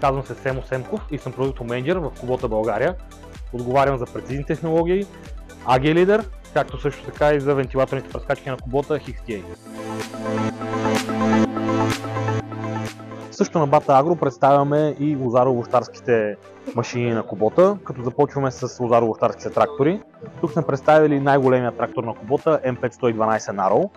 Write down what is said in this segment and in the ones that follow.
Казвам се Семо Семков и съм продуктов менеджер в Kubota България. Отговарям за прецизни технологии, AG Leader, както също така и за вентилаторните пръскачки на Kubota XTA. Също на Bata Agro представяме и лозаро-овощарските машини на Kubota, като започваме с лозаро-овощарските трактори. Тук сме представили най-големия трактор на Kubota M5-112 Narrow.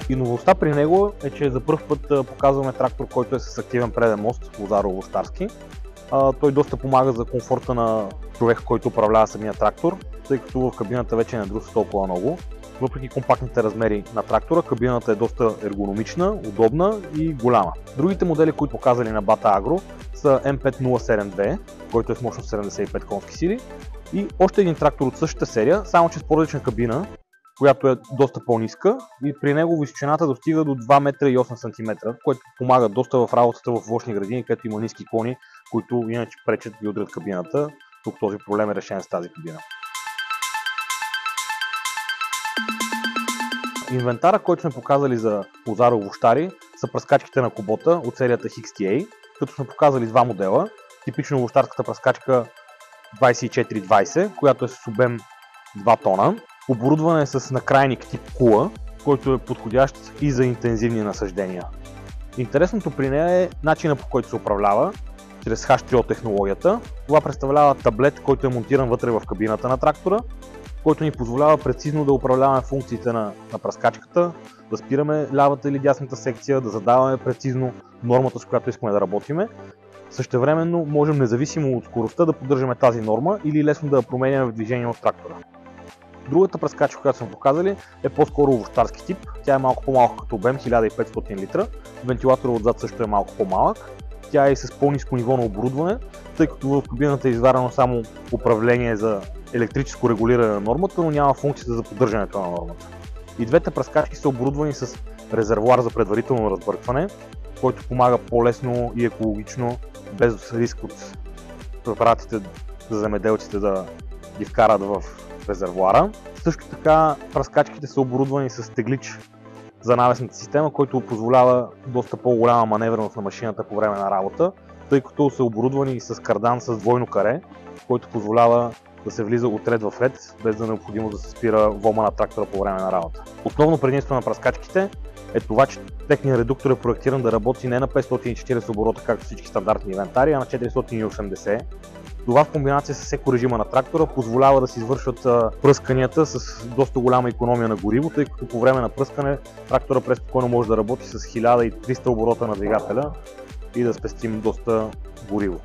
И новостта при него е, че за първ път показваме трактор, който е с активен преден мост, лозаро-овощарски. Той доста помага за комфорта на човека, който управлява самия трактор, тъй като в кабината вече не друса толкова много. Въпреки компактните размери на трактора, кабината е доста ергономична, удобна и голяма. Другите модели, които показали на Bata Agro, са M5072, който е с мощност 75 конски сили, и още един трактор от същата серия, само че с по-различна кабина, която е доста по-ниска, и при него височината достига до 2 метра и 8 см, което помага доста в работата в овощни градини, където има ниски клони, които иначе пречат да удрят кабината. Тук този проблем е решен с тази кабина. Инвентара, който сме показали за лозаро-овощари, са пръскачките на Kubota от серията XTA, като сме показали два модела. Типично овощарската пръскачка 2420, която е с обем 2 тона. Оборудване с накрайник тип кула, който е подходящ и за интензивни насаждения. Интересното при нея е начина, по който се управлява, чрез H3O технологията. Това представлява таблет, който е монтиран вътре в кабината на трактора, който ни позволява прецизно да управляваме функциите на пръскачката, да спираме лявата или дясната секция, да задаваме прецизно нормата, с която искаме да работиме. Същевременно можем независимо от скоростта да поддържаме тази норма или лесно да я променяме в движение от трактора. Другата пръскачка, която сме показали, е по-скоро овощарски тип. Тя е малко по-малка като обем, 1500 литра. Вентилаторът отзад също е малко по-малък. Тя е и с по-ниско ниво на оборудване, тъй като в кабината е изварено само управление за електрическо регулиране на нормата, но няма функцията за поддържането на нормата. И двете пръскачки са оборудвани с резервоар за предварително разбъркване, който помага по-лесно и екологично, без риск от препаратите за земеделците да ги вкарат в резервоара. Също така пръскачките са оборудвани с теглич за навесната система, който позволява доста по-голяма маневреност на машината по време на работа, тъй като са оборудвани с кардан с двойно каре, който позволява да се влиза от ред в ред, без да е необходимо да се спира вома на трактора по време на работа. Основно предимство на пръскачките е това, че техният редуктор е проектиран да работи не на 540 оборота, както всички стандартни инвентари, а на 480. Това в комбинация с екорежима на трактора позволява да се извършват пръсканията с доста голяма икономия на гориво, тъй като по време на пръскане трактора преспокойно може да работи с 1300 оборота на двигателя и да спестим доста гориво.